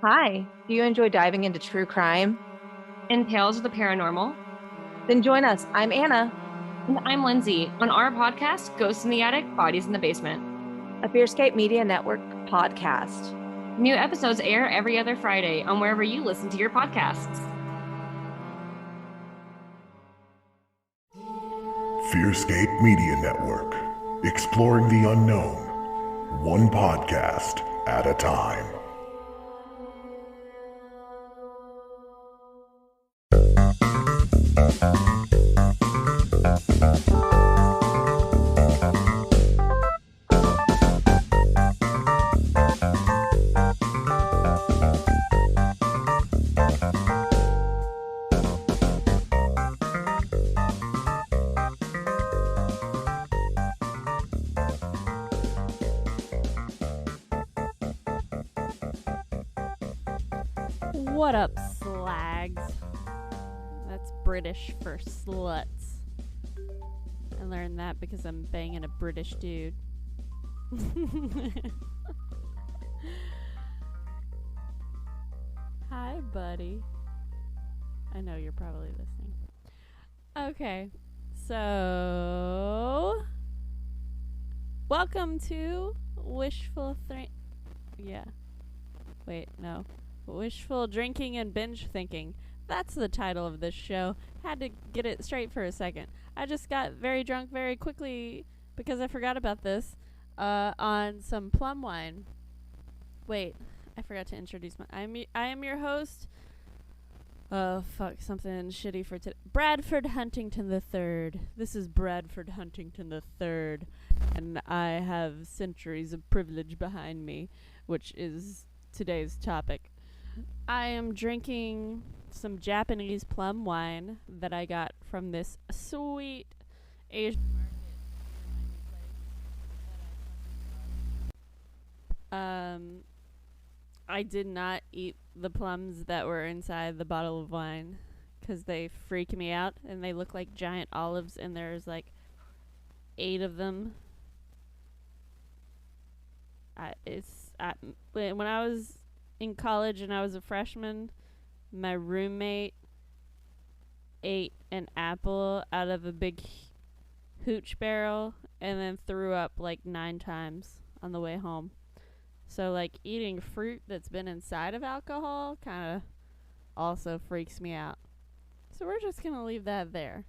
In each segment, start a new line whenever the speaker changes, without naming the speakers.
Hi, do you enjoy diving into true crime?
And Tales of the Paranormal.
Then join us. I'm Anna,
And I'm Lindsay. On our podcast, Ghosts in the Attic, Bodies in the Basement.
a Fearscape Media Network podcast.
New episodes air every other Friday on wherever you listen to your podcasts.
Fearscape Media Network, exploring the unknown, one podcast at a time.
What up, slags? That's British for sluts. I learned that because I'm banging a British dude. Hi, buddy. I know you're probably listening. Okay, so welcome to Wishful Drinking and Binge Thinking. That's the title of this show. Had to get it straight for a second. I just got very drunk very quickly because I forgot about this on some plum wine. Wait, I forgot to introduce I am your host. Oh, fuck, something shitty for today. Bradford Huntington III. This is Bradford Huntington III. And I have centuries of privilege behind me, which is today's topic. I am drinking some Japanese plum wine that I got from this sweet Asian market. I did not eat the plums that were inside the bottle of wine because they freak me out and they look like giant olives and there's like 8 of them. When I was in college and I was a freshman, my roommate ate an apple out of a big hooch barrel and then threw up like 9 times on the way home. So like eating fruit that's been inside of alcohol kind of also freaks me out. So we're just going to leave that there.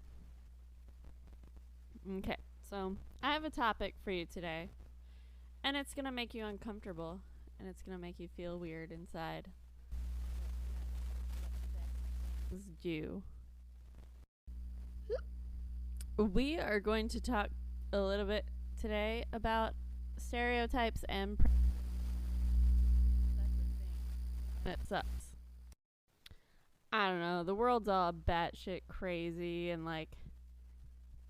Okay, so I have a topic for you today. And it's going to make you uncomfortable. And it's going to make you feel weird inside. This is due. We are going to talk a little bit today about stereotypes and prejudice. It sucks. I don't know. The world's all batshit crazy, and like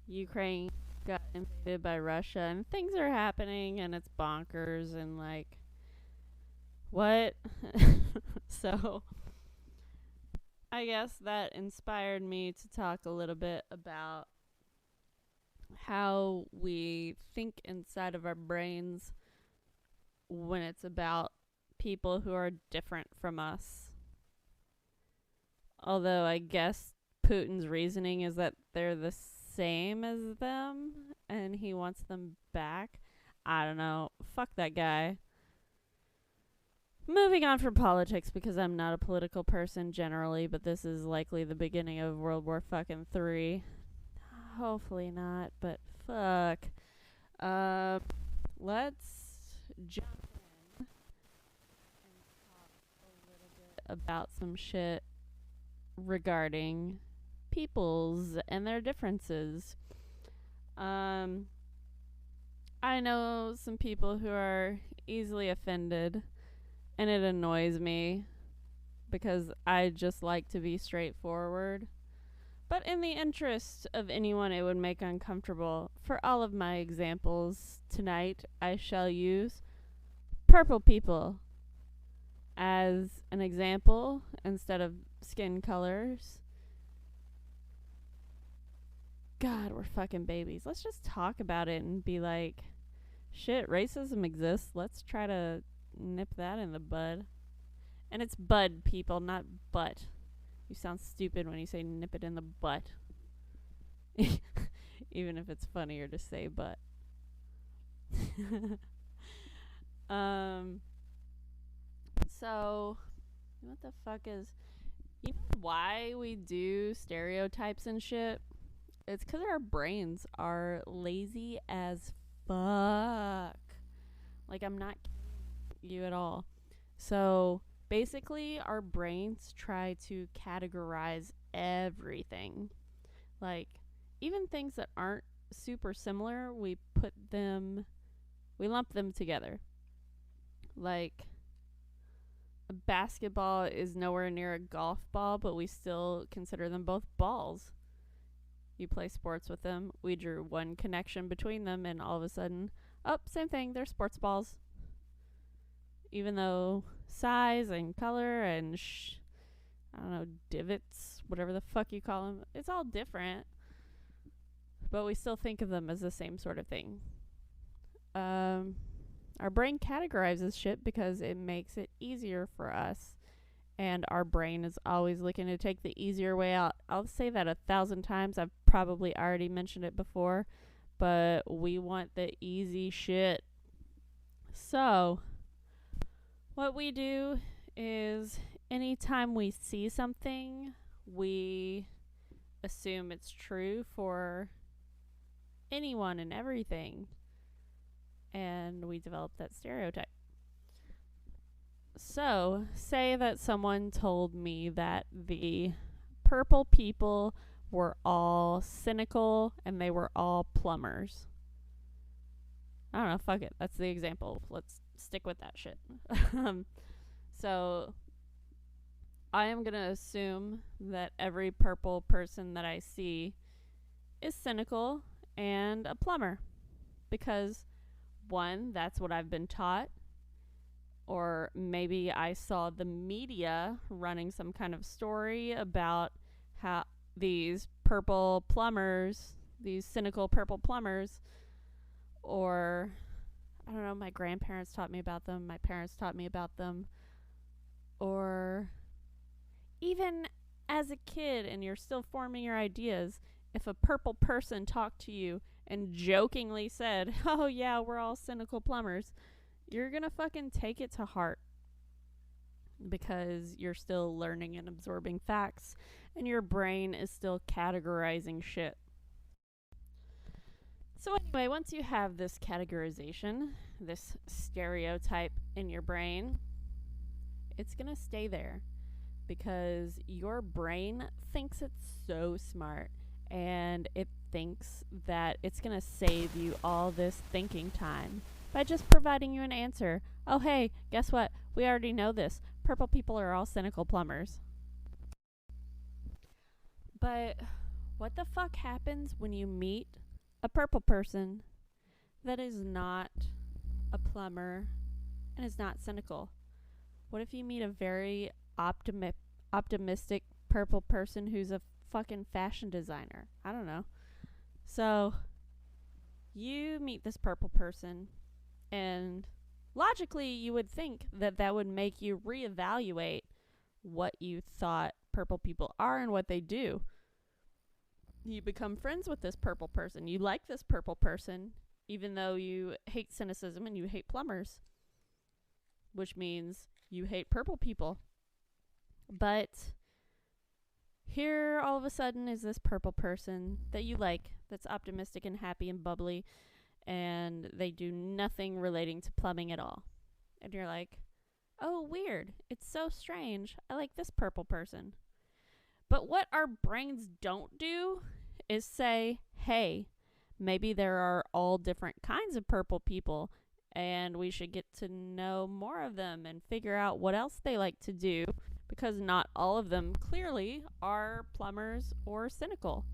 Ukraine got invaded by Russia, and things are happening, and it's bonkers, and like what? So I guess that inspired me to talk a little bit about how we think inside of our brains when it's about people who are different from us. Although I guess Putin's reasoning is that they're the same as them and he wants them back. I don't know. Fuck that guy. Moving on from politics because I'm not a political person generally, but this is likely the beginning of World War fucking 3. Hopefully not, but fuck. Let's jump in and talk a little bit about some shit regarding peoples and their differences. I know some people who are easily offended, and it annoys me because I just like to be straightforward. But in the interest of anyone it would make uncomfortable, for all of my examples tonight, I shall use purple people as an example instead of skin colors. God, we're fucking babies. Let's just talk about it and be like, shit, racism exists. Let's try to nip that in the bud. And it's bud, people, not butt. You sound stupid when you say nip it in the butt. Even if it's funnier to say butt. So, what the fuck is... You know why we do stereotypes and shit? It's because our brains are lazy as fuck. Like, I'm not kidding you at all. So, basically, our brains try to categorize everything. Like, even things that aren't super similar, we lump them together. Like, a basketball is nowhere near a golf ball, but we still consider them both balls. You play sports with them. We drew one connection between them, and all of a sudden, same thing, they're sports balls. Even though size and color and I don't know, divots, whatever the fuck you call them, it's all different. But we still think of them as the same sort of thing. Our brain categorizes shit because it makes it easier for us. And our brain is always looking to take the easier way out. I'll say that 1,000 times. I've probably already mentioned it before. But we want the easy shit. So, what we do is anytime we see something, we assume it's true for anyone and everything. And we develop that stereotype. So, say that someone told me that the purple people were all cynical and they were all plumbers. I don't know, fuck it. That's the example. Let's stick with that shit. So, I am going to assume that every purple person that I see is cynical and a plumber. Because, one, that's what I've been taught. Or maybe I saw the media running some kind of story about how these purple plumbers, these cynical purple plumbers, or I don't know, my grandparents taught me about them, my parents taught me about them, or even as a kid and you're still forming your ideas, if a purple person talked to you and jokingly said, oh yeah, we're all cynical plumbers, you're gonna fucking take it to heart because you're still learning and absorbing facts and your brain is still categorizing shit. So anyway, once you have this categorization, this stereotype in your brain, it's gonna stay there because your brain thinks it's so smart and it thinks that it's gonna save you all this thinking time by just providing you an answer. Oh, hey, guess what? We already know this. Purple people are all cynical plumbers. But what the fuck happens when you meet a purple person that is not a plumber and is not cynical? What if you meet a very optimistic purple person who's a fucking fashion designer? I don't know. So, you meet this purple person, and logically, you would think that that would make you reevaluate what you thought purple people are and what they do. You become friends with this purple person. You like this purple person, even though you hate cynicism and you hate plumbers, which means you hate purple people. But here, all of a sudden, is this purple person that you like, that's optimistic and happy and bubbly, and they do nothing relating to plumbing at all. And you're like, oh, weird. It's so strange. I like this purple person. But what our brains don't do is say, hey, maybe there are all different kinds of purple people, and we should get to know more of them and figure out what else they like to do, because not all of them clearly are plumbers or cynical.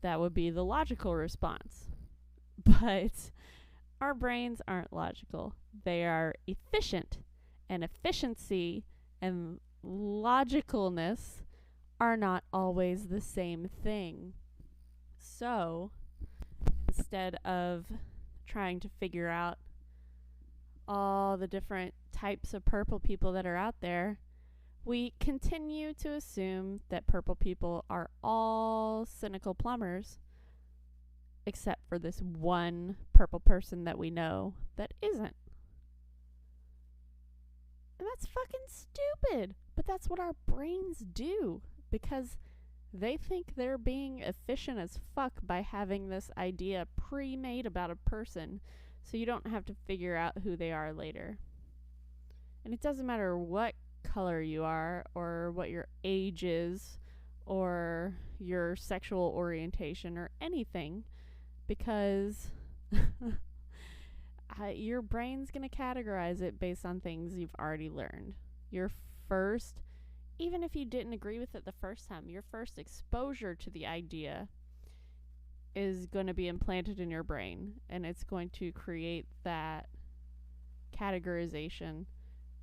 That would be the logical response. But our brains aren't logical. They are efficient. And efficiency and logicalness are not always the same thing. So, instead of trying to figure out all the different types of purple people that are out there, we continue to assume that purple people are all cynical plumbers, except for this one purple person that we know that isn't. And that's fucking stupid. But that's what our brains do, because they think they're being efficient as fuck by having this idea pre-made about a person, so you don't have to figure out who they are later. And it doesn't matter what color you are, or what your age is, or your sexual orientation, or anything, because your brain's going to categorize it based on things you've already learned. Even if you didn't agree with it the first time, your first exposure to the idea is going to be implanted in your brain, and it's going to create that categorization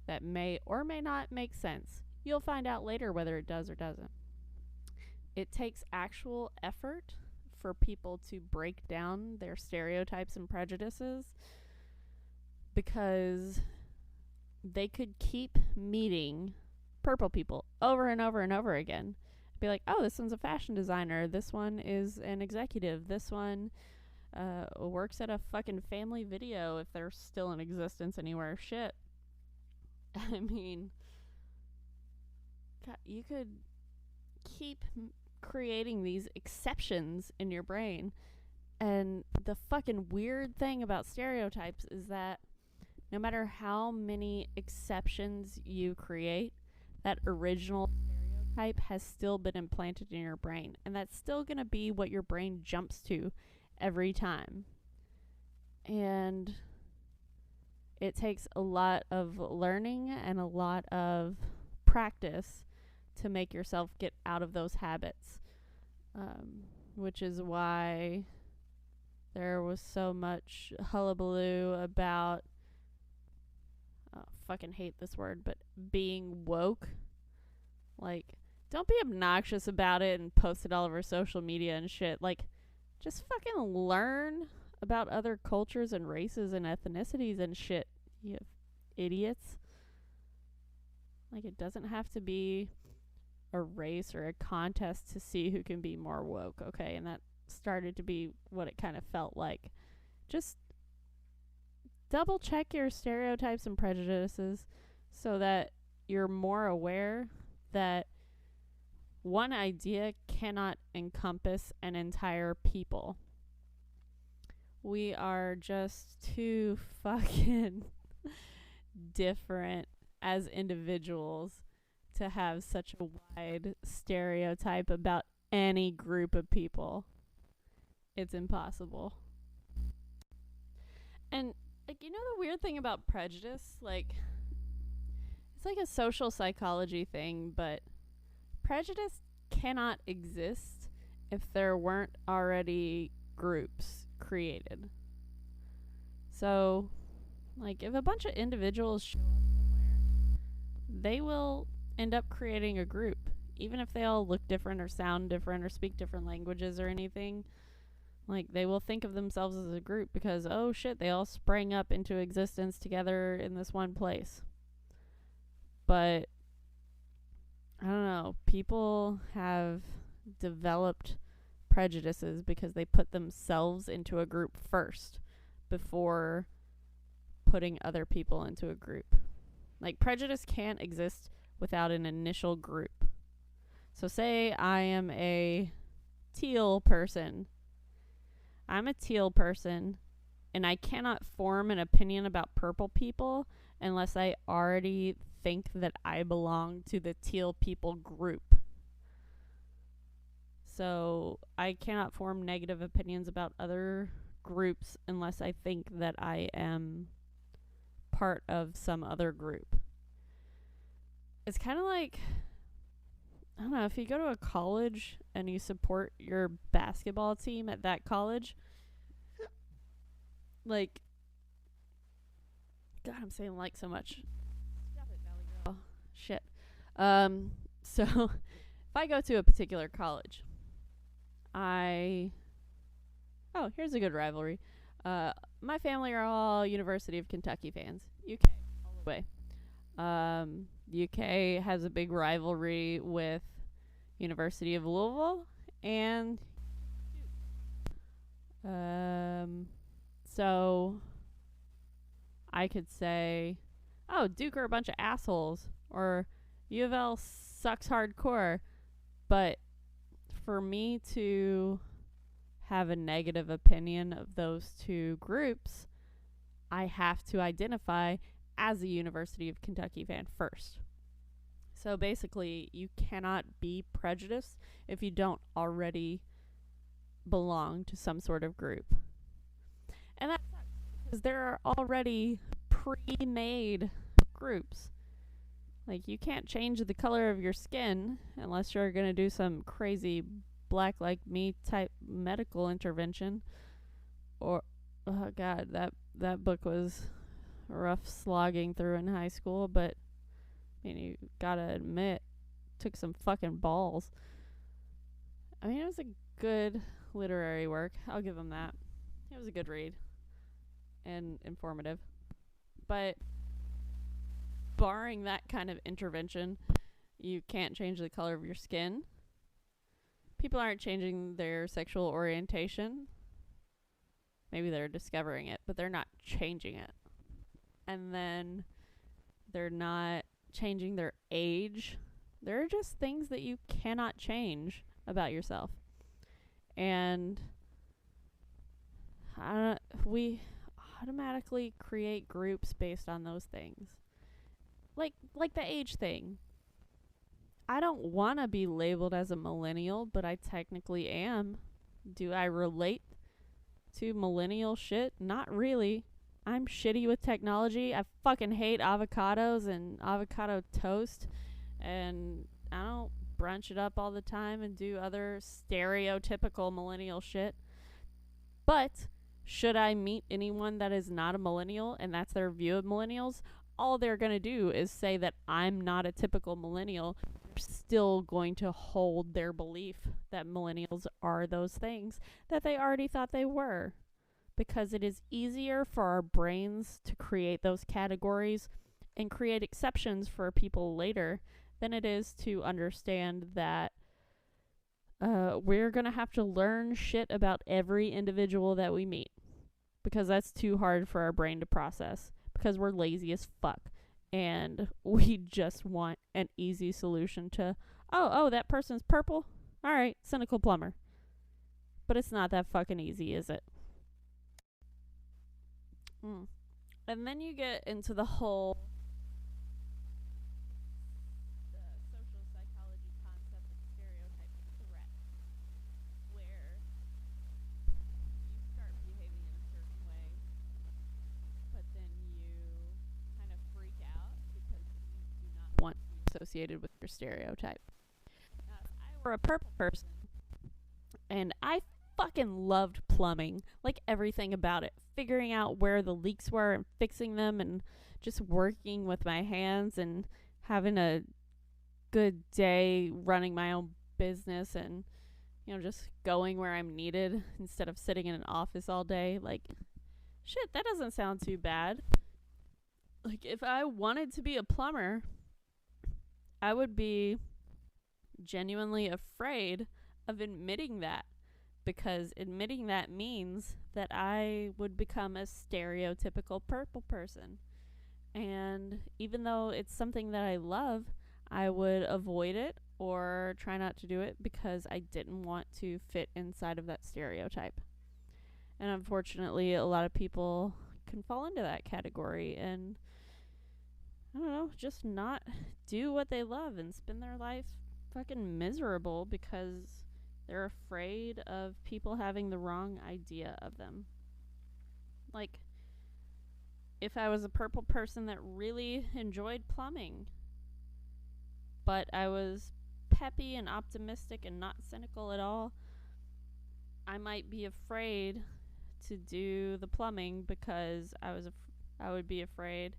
that may or may not make sense. You'll find out later whether it does or doesn't. It takes actual effort for people to break down their stereotypes and prejudices, because they could keep meeting purple people over and over and over again. Be like, oh, this one's a fashion designer, this one is an executive, this one works at a fucking Family Video, if they're still in existence anywhere. Shit. I mean, God, you could keep creating these exceptions in your brain. And the fucking weird thing about stereotypes is that no matter how many exceptions you create, that original stereotype has still been implanted in your brain. And that's still going to be what your brain jumps to every time. And it takes a lot of learning and a lot of practice to make yourself get out of those habits. Which is why there was so much hullabaloo about, fucking hate this word, but being woke. Like, don't be obnoxious about it and post it all over social media and shit. Like, just fucking learn about other cultures and races and ethnicities and shit, you idiots. Like, it doesn't have to be a race or a contest to see who can be more woke, okay? And that started to be what it kind of felt like. Just double check your stereotypes and prejudices so that you're more aware that one idea cannot encompass an entire people. We are just too fucking different as individuals to have such a wide stereotype about any group of people. It's impossible. And, like, you know the weird thing about prejudice? Like, it's like a social psychology thing, but prejudice cannot exist if there weren't already groups created. So, like, if a bunch of individuals show up somewhere, they will end up creating a group, even if they all look different or sound different or speak different languages or anything. Like, they will think of themselves as a group because, oh shit, they all sprang up into existence together in this one place. But I don't know, people have developed prejudices because they put themselves into a group first before putting other people into a group. Like, prejudice can't exist without an initial group. So say I am a teal person. I'm a teal person, and I cannot form an opinion about purple people unless I already think that I belong to the teal people group. So I cannot form negative opinions about other groups unless I think that I am part of some other group. It's kind of like, I don't know, if you go to a college and you support your basketball team at that college, like, God, I'm saying like so much. Stop it, Valley Girl. Shit. So if I go to a particular college, here's a good rivalry. My family are all University of Kentucky fans. UK, all the way. UK has a big rivalry with University of Louisville, and so I could say, oh, Duke are a bunch of assholes, or U of L sucks hardcore. But for me to have a negative opinion of those two groups, I have to identify as a University of Kentucky fan first. So basically, you cannot be prejudiced if you don't already belong to some sort of group. And that sucks because there are already pre-made groups. Like, you can't change the color of your skin unless you're going to do some crazy black like me type medical intervention. Or, oh god, that book was rough slogging through in high school, but I mean, you gotta admit, took some fucking balls. I mean, it was a good literary work. I'll give them that. It was a good read and informative. But barring that kind of intervention, you can't change the color of your skin. People aren't changing their sexual orientation. Maybe they're discovering it, but they're not changing it. And then they're not changing their age. There are just things that you cannot change about yourself. And we automatically create groups based on those things. Like the age thing. I don't want to be labeled as a millennial, but I technically am. Do I relate to millennial shit? Not really. I'm shitty with technology. I fucking hate avocados and avocado toast. And I don't brunch it up all the time and do other stereotypical millennial shit. But should I meet anyone that is not a millennial and that's their view of millennials, all they're going to do is say that I'm not a typical millennial. They're still going to hold their belief that millennials are those things that they already thought they were. Because it is easier for our brains to create those categories and create exceptions for people later than it is to understand that we're going to have to learn shit about every individual that we meet. Because that's too hard for our brain to process. Because we're lazy as fuck. And we just want an easy solution to, oh, that person's purple? Alright, cynical plumber. But it's not that fucking easy, is it? And then you get into the whole social psychology concept of stereotype threat, where you start behaving in a certain way, but then you kind of freak out because you do not want to be associated with your stereotype. Now, if I were a purple person, and I fucking loved plumbing, like everything about it, figuring out where the leaks were and fixing them, and just working with my hands and having a good day running my own business, and just going where I'm needed instead of sitting in an office all day. Like, shit, that doesn't sound too bad. Like, if I wanted to be a plumber, I would be genuinely afraid of admitting that. Because admitting that means that I would become a stereotypical purple person. And even though it's something that I love, I would avoid it or try not to do it because I didn't want to fit inside of that stereotype. And unfortunately, a lot of people can fall into that category and, I don't know, just not do what they love and spend their life fucking miserable because they're afraid of people having the wrong idea of them. Like, if I was a purple person that really enjoyed plumbing, but I was peppy and optimistic and not cynical at all, I might be afraid to do the plumbing because I would be afraid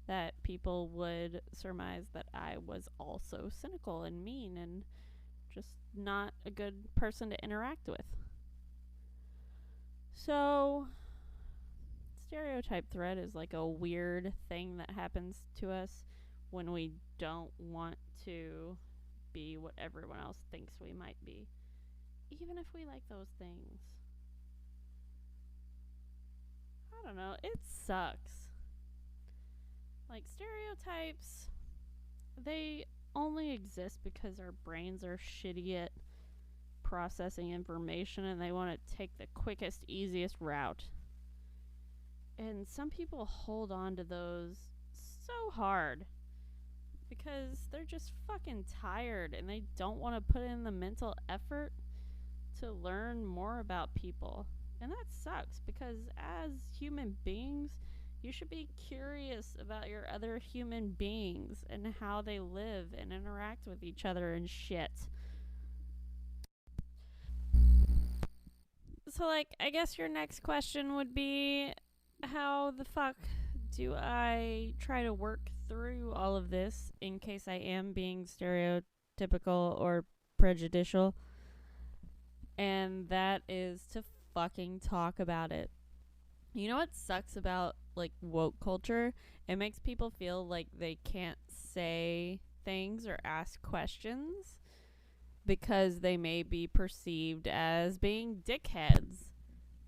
that people would surmise that I was also cynical and mean and just not a good person to interact with. So, stereotype threat is like a weird thing that happens to us when we don't want to be what everyone else thinks we might be, even if we like those things. I don't know, it sucks. Like, stereotypes, they only exist because our brains are shitty at processing information and they want to take the quickest, easiest route. And some people hold on to those so hard because they're just fucking tired and they don't want to put in the mental effort to learn more about people. And that sucks because as human beings, you should be curious about your other human beings and how they live and interact with each other and shit. So, like, I guess your next question would be, how the fuck do I try to work through all of this in case I am being stereotypical or prejudicial? And that is to fucking talk about it. You know what sucks about, like, woke culture? It makes people feel like they can't say things or ask questions because they may be perceived as being dickheads.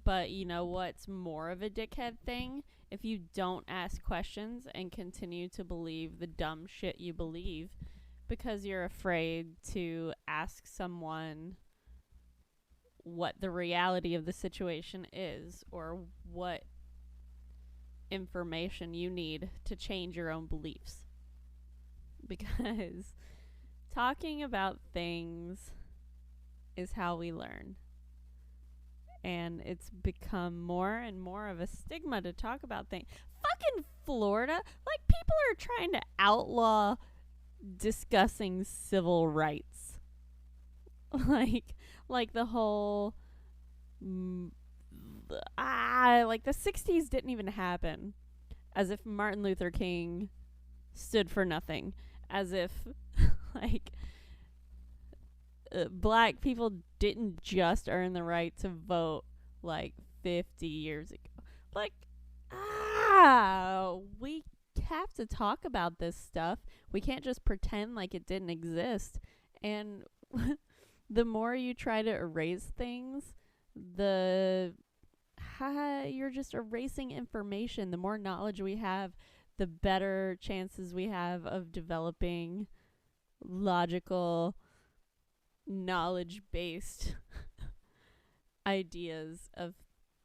But you know what's more of a dickhead thing? If you don't ask questions and continue to believe the dumb shit you believe because you're afraid to ask someone what the reality of the situation is or what information you need to change your own beliefs. Because talking about things is how we learn. And it's become more and more of a stigma to talk about things. Fucking Florida, like, people are trying to outlaw discussing civil rights. like the whole like the 60s didn't even happen, as if Martin Luther King stood for nothing, as if like black people didn't just earn the right to vote like 50 years ago. Like, we have to talk about this stuff. We can't just pretend like it didn't exist. And the more you try to erase things, you're just erasing information. The more knowledge we have, the better chances we have of developing logical, knowledge-based ideas of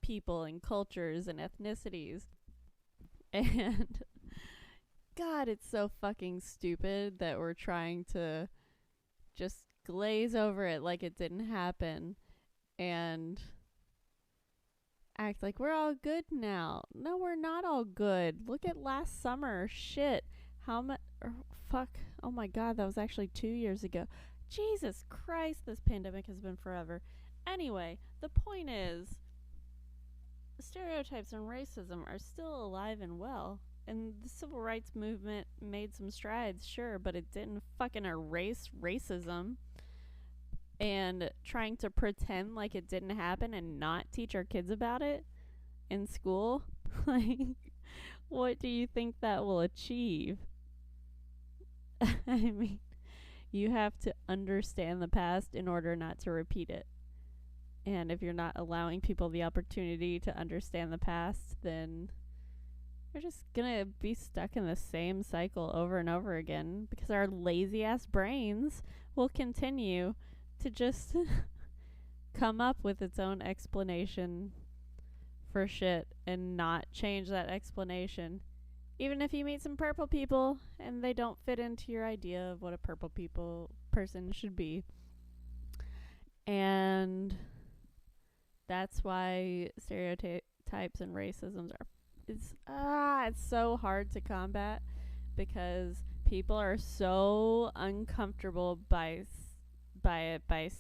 people and cultures and ethnicities. And God, it's so fucking stupid that we're trying to just glaze over it like it didn't happen and act like we're all good now. No, we're not all good. Look at last summer. Shit. How much? Fuck. Oh my God, that was actually 2 years ago. Jesus Christ, this pandemic has been forever. Anyway, the point is, stereotypes and racism are still alive and well. And the civil rights movement made some strides, sure, but it didn't fucking erase racism. And trying to pretend like it didn't happen and not teach our kids about it in school, like, what do you think that will achieve? I mean, you have to understand the past in order not to repeat it. And if you're not allowing people the opportunity to understand the past, then you're just gonna be stuck in the same cycle over and over again, because our lazy ass brains will continue to just come up with its own explanation for shit and not change that explanation. Even if you meet some purple people and they don't fit into your idea of what a purple person should be. And that's why stereotypes and racisms it's so hard to combat, because people are so uncomfortable by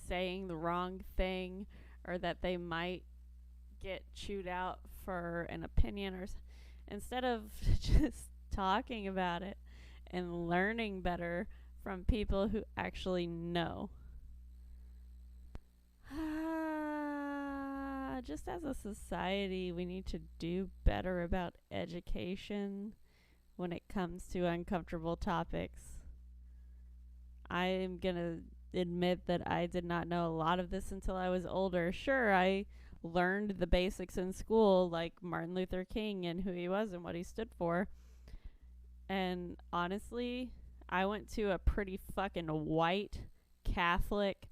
saying the wrong thing, or that they might get chewed out for an opinion, or instead of just talking about it and learning better from people who actually know. Just as a society, we need to do better about education. when it comes to uncomfortable topics. I am going to admit that I did not know a lot of this until I was older. Sure, I learned the basics in school, like Martin Luther King and who he was and what he stood for. And honestly, I went to a pretty fucking white, Catholic,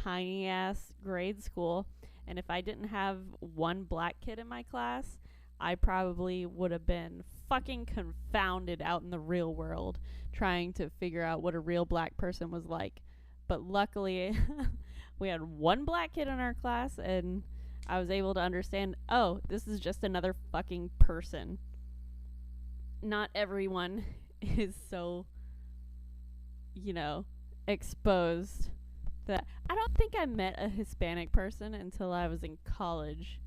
tiny ass grade school. And if I didn't have one black kid in my class, I probably would have been fucking confounded out in the real world trying to figure out what a real black person was like. But luckily, we had one black kid in our class, and I was able to understand, oh, this is just another fucking person. Not everyone is so, exposed. That I don't think I met a Hispanic person until I was in college.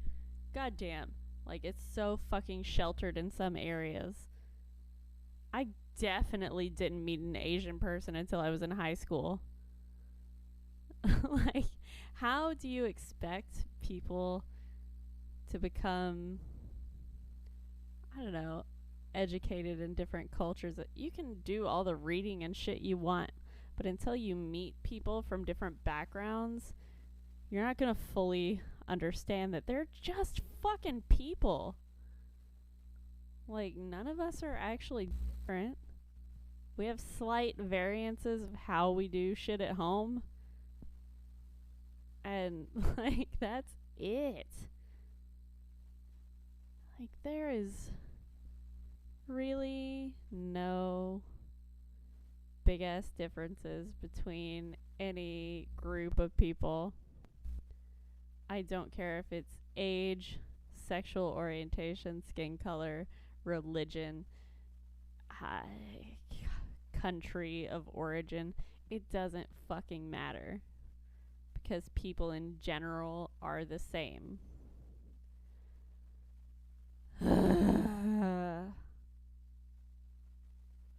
God damn. Like, it's so fucking sheltered in some areas. I definitely didn't meet an Asian person until I was in high school. Like, how do you expect people to become, I don't know, educated in different cultures? You can do all the reading and shit you want, but until you meet people from different backgrounds, you're not going to fully understand that they're just fucking people. Like, none of us are actually different. We have slight variances of how we do shit at home. And, like, that's it. Like, there is really no big ass differences between any group of people. I don't care if it's age, sexual orientation, skin color, religion, country of origin. It doesn't fucking matter. Because people in general are the same.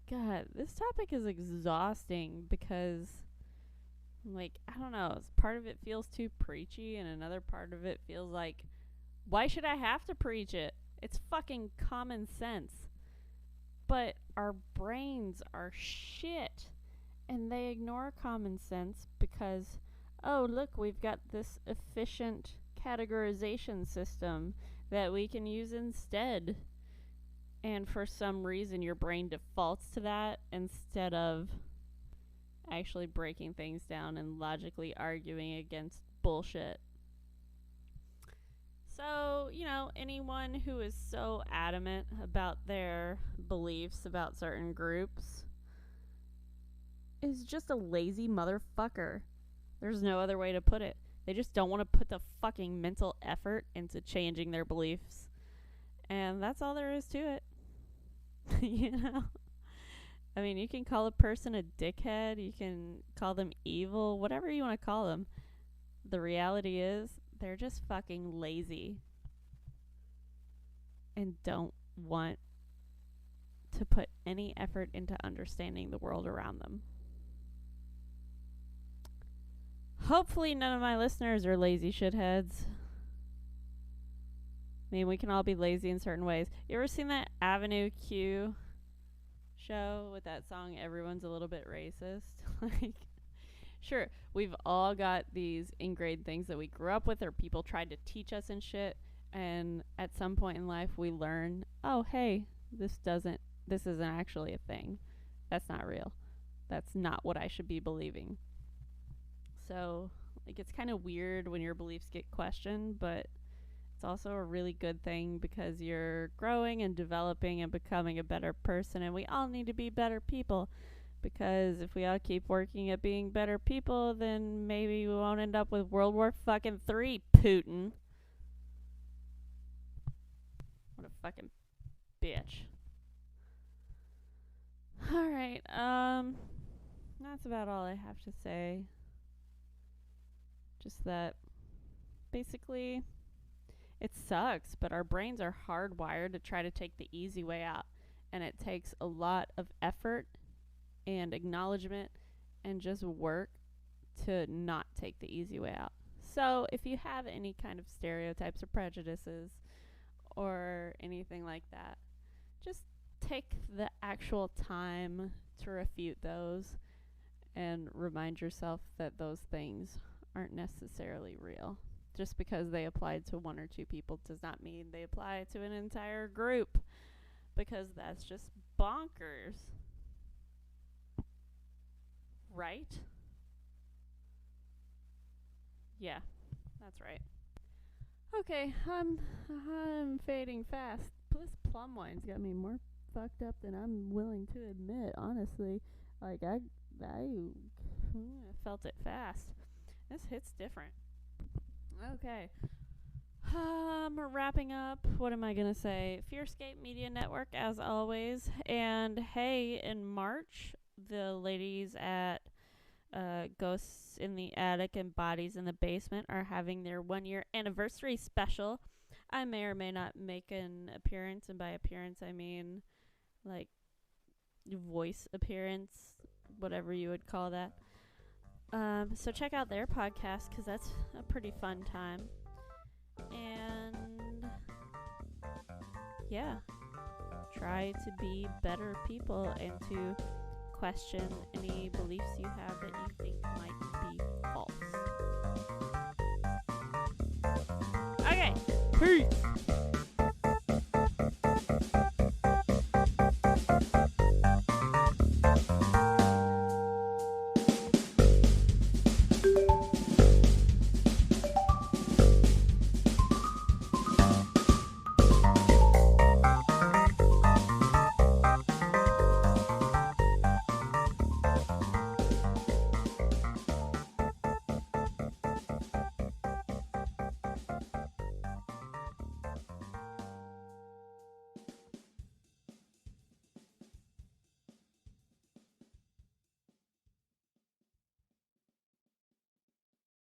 God, this topic is exhausting because, like, I don't know, part of it feels too preachy and another part of it feels like, why should I have to preach it? It's fucking common sense. But our brains are shit and they ignore common sense because, oh, look, we've got this efficient categorization system that we can use instead. And for some reason, your brain defaults to that instead of actually breaking things down and logically arguing against bullshit. So, anyone who is so adamant about their beliefs about certain groups is just a lazy motherfucker. There's no other way to put it. They just don't want to put the fucking mental effort into changing their beliefs. And that's all there is to it. I mean, you can call a person a dickhead. You can call them evil. Whatever you want to call them. The reality is, they're just fucking lazy. And don't want to put any effort into understanding the world around them. Hopefully none of my listeners are lazy shitheads. I mean, we can all be lazy in certain ways. You ever seen that Avenue Q show with that song, Everyone's a Little Bit Racist? Like, sure, we've all got these ingrained things that we grew up with or people tried to teach us and shit. And at some point in life, we learn, oh, hey, this isn't actually a thing. That's not real. That's not what I should be believing. So, like, it's kind of weird when your beliefs get questioned, but it's also a really good thing because you're growing and developing and becoming a better person, and we all need to be better people, because if we all keep working at being better people, then maybe we won't end up with World War fucking III, Putin. What a fucking bitch. Alright, that's about all I have to say. Just that, basically, it sucks, but our brains are hardwired to try to take the easy way out. And it takes a lot of effort and acknowledgement and just work to not take the easy way out. So if you have any kind of stereotypes or prejudices or anything like that, just take the actual time to refute those and remind yourself that those things aren't necessarily real. Just because they applied to one or two people does not mean they apply to an entire group, because that's just bonkers. Right? Yeah, that's right. Okay, I'm fading fast. This plum wine's got me more fucked up than I'm willing to admit, honestly. Like, I felt it fast. This hits different. Okay. Wrapping up. What am I going to say? Fearscape Media Network, as always. And hey, in March, the ladies at Ghosts in the Attic and Bodies in the Basement are having their 1-year anniversary special. I may or may not make an appearance, and by appearance I mean like voice appearance, whatever you would call that. So check out their podcast, because that's a pretty fun time. And yeah, try to be better people and to question any beliefs you have that you think might be false.